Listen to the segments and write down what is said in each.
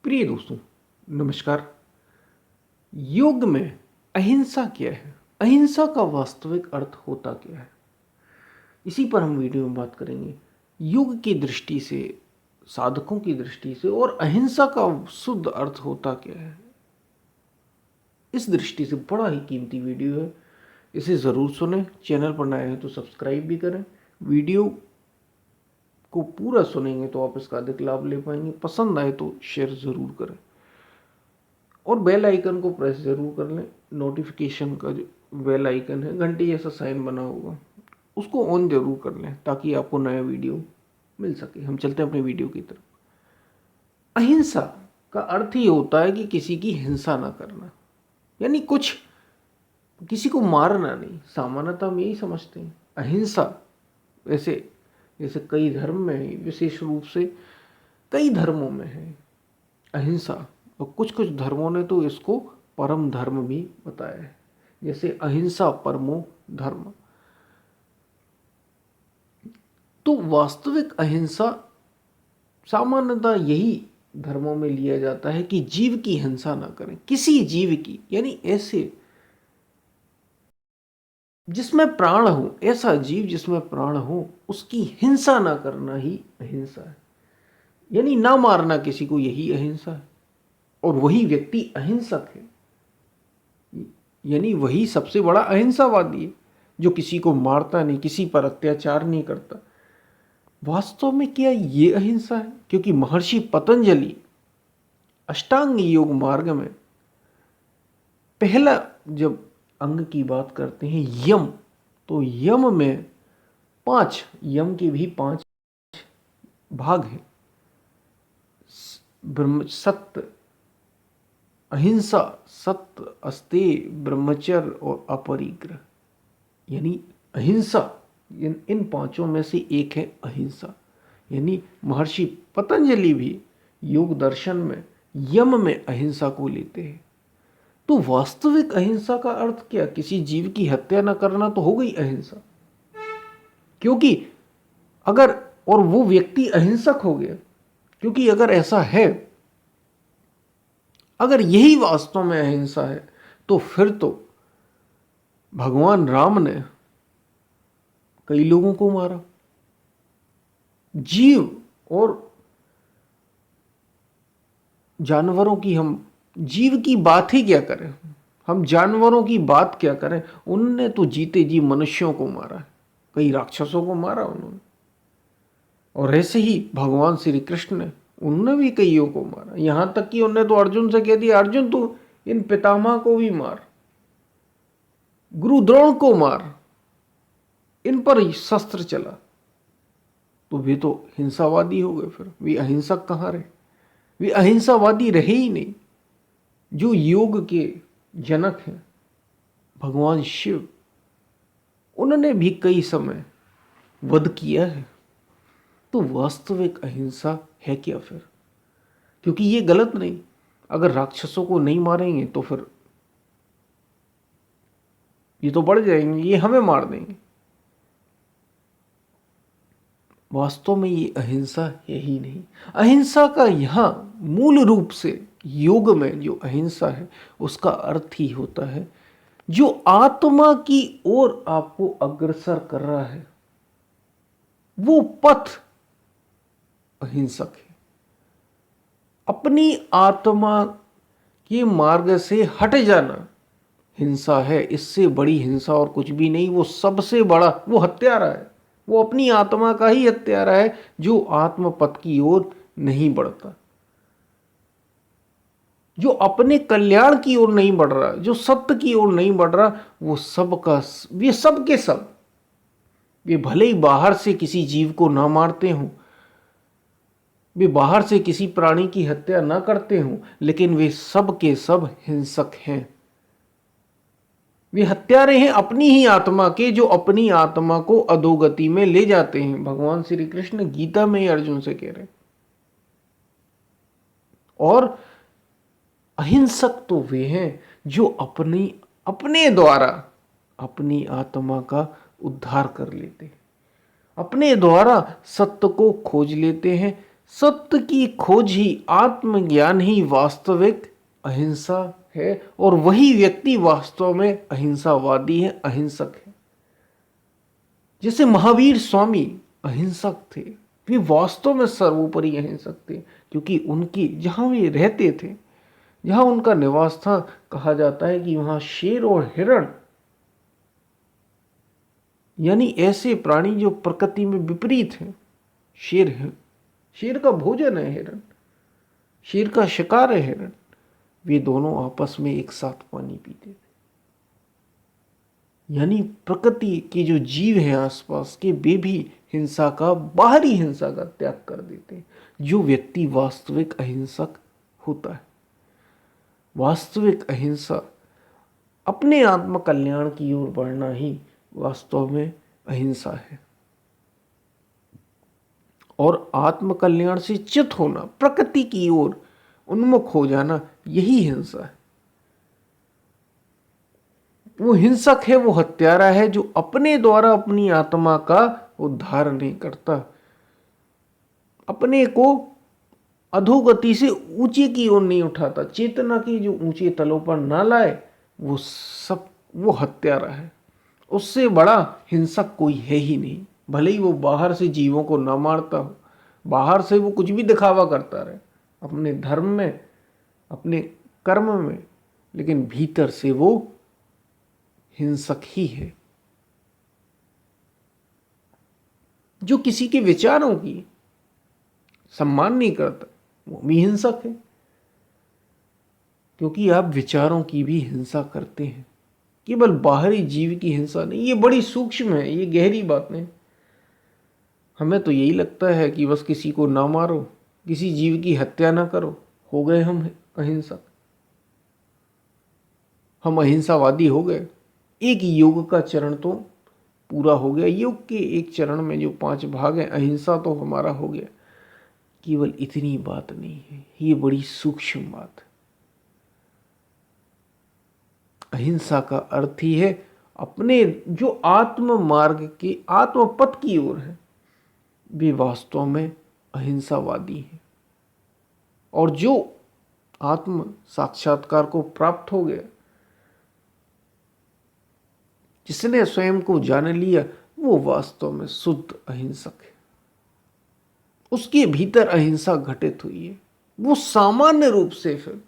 प्रिय दोस्तों, नमस्कार। योग में अहिंसा क्या है? अहिंसा का वास्तविक अर्थ होता क्या है? इसी पर हम वीडियो में बात करेंगे। योग की दृष्टि से, साधकों की दृष्टि से, और अहिंसा का शुद्ध अर्थ होता क्या है, इस दृष्टि से बड़ा ही कीमती वीडियो है। इसे ज़रूर सुनें। चैनल पर नए हैं तो सब्सक्राइब भी करें। वीडियो को पूरा सुनेंगे तो आप इसका अधिक लाभ ले पाएंगे। पसंद आए तो शेयर ज़रूर करें और बेल आइकन को प्रेस ज़रूर कर लें। नोटिफिकेशन का जो बेल आइकन है, घंटी जैसा साइन बना होगा, उसको ऑन जरूर कर लें ताकि आपको नया वीडियो मिल सके। हम चलते हैं अपने वीडियो की तरफ। अहिंसा का अर्थ ही होता है कि किसी की हिंसा ना करना, यानी कुछ किसी को मारना नहीं। सामान्यतः हम यही समझते हैं अहिंसा। वैसे जैसे कई धर्म में है, विशेष रूप से कई धर्मों में है अहिंसा, और कुछ कुछ धर्मों ने तो इसको परम धर्म भी बताया है, जैसे अहिंसा परमो धर्म। तो वास्तविक अहिंसा सामान्यतः यही धर्मों में लिया जाता है कि जीव की हिंसा ना करें, किसी जीव की, यानी ऐसे जिसमें प्राण हो, ऐसा जीव जिसमें प्राण हो, उसकी हिंसा ना करना ही अहिंसा है। यानी ना मारना किसी को, यही अहिंसा है। और वही व्यक्ति अहिंसक है, यानी वही सबसे बड़ा अहिंसावादी है, जो किसी को मारता नहीं, किसी पर अत्याचार नहीं करता। वास्तव में क्या ये अहिंसा है? क्योंकि महर्षि पतंजलि अष्टांग योग मार्ग में पहला जब अंग की बात करते हैं यम, तो यम में 5, यम के भी 5 भाग हैं। ब्रह्म सत्य, अहिंसा, सत्य, अस्तेय, ब्रह्मचर्य और अपरिग्रह, यानी अहिंसा। इन पांचों में से एक है अहिंसा। यानी महर्षि पतंजलि भी योग दर्शन में यम में अहिंसा को लेते हैं। तो वास्तविक अहिंसा का अर्थ क्या? किसी जीव की हत्या न करना तो हो गई अहिंसा। क्योंकि अगर, और वो व्यक्ति अहिंसक हो गया, क्योंकि अगर ऐसा है, अगर यही वास्तव में अहिंसा है, तो फिर तो भगवान राम ने कई लोगों को मारा। जीव और जानवरों की, हम जीव की बात ही क्या करें, हम जानवरों की बात क्या करें। उनने तो जीते जी मनुष्यों को मारा है, कई राक्षसों को मारा उन्होंने। और ऐसे ही भगवान श्री कृष्ण ने, उन्होंने भी कईयों को मारा। यहां तक कि उन्होंने तो अर्जुन से कह दिया, अर्जुन तू इन पितामह को भी मार, गुरु द्रोण को मार, इन पर ही शस्त्र चला। तो वे तो हिंसावादी हो गए, फिर वे अहिंसक कहाँ रहे? वे अहिंसावादी रहे ही नहीं। जो योग के जनक हैं भगवान शिव, उन्होंने भी कई समय वध किया है। तो वास्तविक अहिंसा है क्या फिर? क्योंकि ये गलत नहीं। अगर राक्षसों को नहीं मारेंगे तो फिर ये तो बढ़ जाएंगे, ये हमें मार देंगे। वास्तव में ये अहिंसा है ही नहीं। अहिंसा का यहां मूल रूप से योग में जो अहिंसा है, उसका अर्थ ही होता है जो आत्मा की ओर आपको अग्रसर कर रहा है, वो पथ अहिंसक है। अपनी आत्मा के मार्ग से हट जाना हिंसा है। इससे बड़ी हिंसा और कुछ भी नहीं। वो सबसे बड़ा, वो हत्यारा है। वो अपनी आत्मा का ही हत्यारा है जो आत्म पथ की ओर नहीं बढ़ता, जो अपने कल्याण की ओर नहीं बढ़ रहा, जो सत्य की ओर नहीं बढ़ रहा। वो सबका, ये सब के सब, वे भले ही बाहर से किसी जीव को ना मारते हों, वे बाहर से किसी प्राणी की हत्या ना करते हों, लेकिन वे सब के सब हिंसक हैं। वे हत्यारे हैं अपनी ही आत्मा के, जो अपनी आत्मा को अधोगति में ले जाते हैं। भगवान श्री कृष्ण गीता में ही अर्जुन से कह रहे हैं। और अहिंसक तो वे हैं जो अपने द्वारा अपनी आत्मा का उद्धार कर लेते हैं, अपने द्वारा सत्य को खोज लेते हैं, सत्य की खोज ही, आत्मज्ञान ही वास्तविक अहिंसा है, और वही व्यक्ति वास्तव में अहिंसावादी है, अहिंसक है। जैसे महावीर स्वामी अहिंसक थे, वे वास्तव में सर्वोपरि अहिंसक थे, क्योंकि उनकी जहां वे रहते थे, जहां उनका निवास था, कहा जाता है कि वहां शेर और हिरण, यानी ऐसे प्राणी जो प्रकृति में विपरीत हैं, शेर है, शेर का भोजन है हिरण, शेर का शिकार है हिरण, वे दोनों आपस में एक साथ पानी पीते थे। यानी प्रकृति के जो जीव हैं आसपास के, वे भी हिंसा का, बाहरी हिंसा का त्याग कर देते हैं। जो व्यक्ति वास्तविक अहिंसक होता है, वास्तविक अहिंसा, अपने आत्म कल्याण की ओर बढ़ना ही वास्तव में अहिंसा है। और आत्म कल्याण से च्युत होना, प्रकृति की ओर उन्मुख हो जाना, यही हिंसा है। वो हिंसक है, वो हत्यारा है, जो अपने द्वारा अपनी आत्मा का उद्धार नहीं करता, अपने को अधोगति से ऊंचे की ओर नहीं उठाता, चेतना की जो ऊंचे तलों पर ना लाए, वो हत्यारा है। उससे बड़ा हिंसक कोई है ही नहीं। भले ही वो बाहर से जीवों को ना मारता हो, बाहर से वो कुछ भी दिखावा करता रहे अपने धर्म में, अपने कर्म में, लेकिन भीतर से वो हिंसक ही है। जो किसी के विचारों की सम्मान नहीं करता, वो भी हिंसक है, क्योंकि आप विचारों की भी हिंसा करते हैं। केवल बाहरी जीव की हिंसा नहीं, ये बड़ी सूक्ष्म है, ये गहरी बातें। हमें तो यही लगता है कि बस किसी को ना मारो, किसी जीव की हत्या ना करो, हो गए हम अहिंसक, हम अहिंसावादी हो गए। एक योग का चरण तो पूरा हो गया, योग के एक चरण में जो 5 भाग हैं, अहिंसा तो हमारा हो गया। केवल इतनी बात नहीं है, ये बड़ी सूक्ष्म बात है। अहिंसा का अर्थ ही है अपने जो आत्म मार्ग के, आत्म पथ की ओर है, वे वास्तव में अहिंसावादी है। और जो आत्म साक्षात्कार को प्राप्त हो गया, जिसने स्वयं को जान लिया, वो वास्तव में शुद्ध अहिंसक है। उसके भीतर अहिंसा घटित हुई है। वो सामान्य रूप से फिर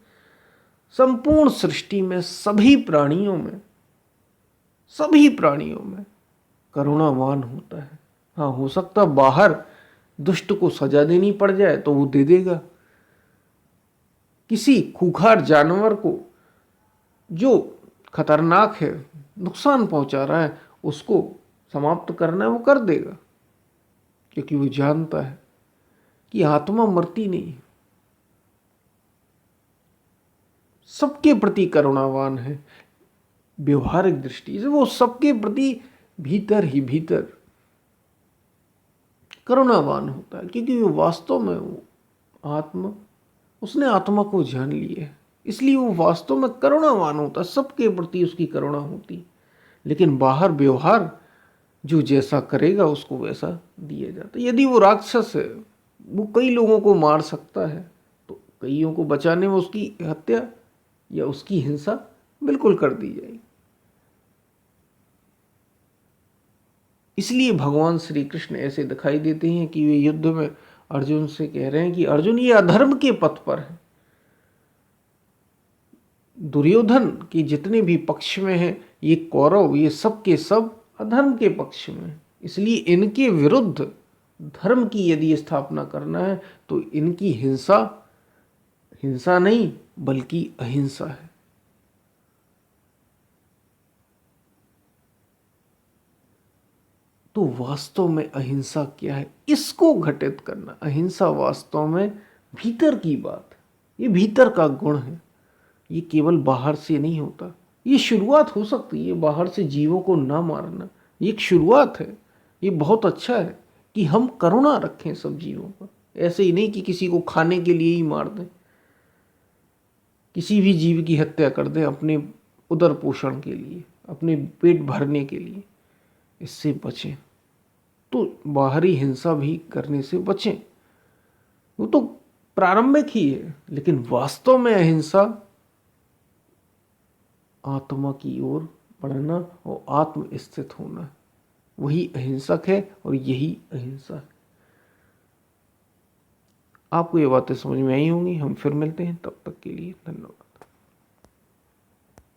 संपूर्ण सृष्टि में सभी प्राणियों में करुणावान होता है। हाँ, हो सकता बाहर दुष्ट को सजा देनी पड़ जाए तो वो दे देगा। किसी खूंखार जानवर को जो खतरनाक है, नुकसान पहुंचा रहा है, उसको समाप्त करना है, वो कर देगा, क्योंकि वो जानता है कि आत्मा मरती नहीं, सबके प्रति करुणावान है। व्यवहारिक दृष्टि से वो सबके प्रति भीतर ही भीतर करुणावान होता है, क्योंकि वो वास्तव में वो उसने आत्मा को जान लिया है, इसलिए वो वास्तव में करुणावान होता है, सबके प्रति उसकी करुणा होती। लेकिन बाहर व्यवहार जो जैसा करेगा उसको वैसा दिया जाता है। यदि वो राक्षस है, वो कई लोगों को मार सकता है, तो कईयों को बचाने में उसकी हत्या या उसकी हिंसा बिल्कुल कर दी जाएगी। इसलिए भगवान श्री कृष्ण ऐसे दिखाई देते हैं कि वे युद्ध में अर्जुन से कह रहे हैं कि अर्जुन, ये अधर्म के पथ पर है। दुर्योधन के जितने भी पक्ष में हैं, ये कौरव, ये सब के सब अधर्म के पक्ष में हैं। इसलिए इनके विरुद्ध धर्म की यदि स्थापना करना है तो इनकी हिंसा नहीं बल्कि अहिंसा है। तो वास्तव में अहिंसा क्या है, इसको घटित करना। अहिंसा वास्तव में भीतर की बात है, ये भीतर का गुण है, ये केवल बाहर से नहीं होता। ये शुरुआत हो सकती है, बाहर से जीवों को ना मारना, ये एक शुरुआत है। ये बहुत अच्छा है कि हम करुणा रखें सब जीवों पर, ऐसे ही नहीं कि किसी को खाने के लिए ही मार दें, किसी भी जीव की हत्या कर दें अपने उदर पोषण के लिए, अपने पेट भरने के लिए। इससे बचें, तो बाहरी हिंसा भी करने से बचें। वो तो प्रारंभिक ही है, लेकिन वास्तव में अहिंसा आत्मा की ओर बढ़ना और आत्म स्थित होना, वही अहिंसक है और यही अहिंसा है। आपको ये बातें समझ में आई होंगी। हम फिर मिलते हैं, तब तक के लिए धन्यवाद।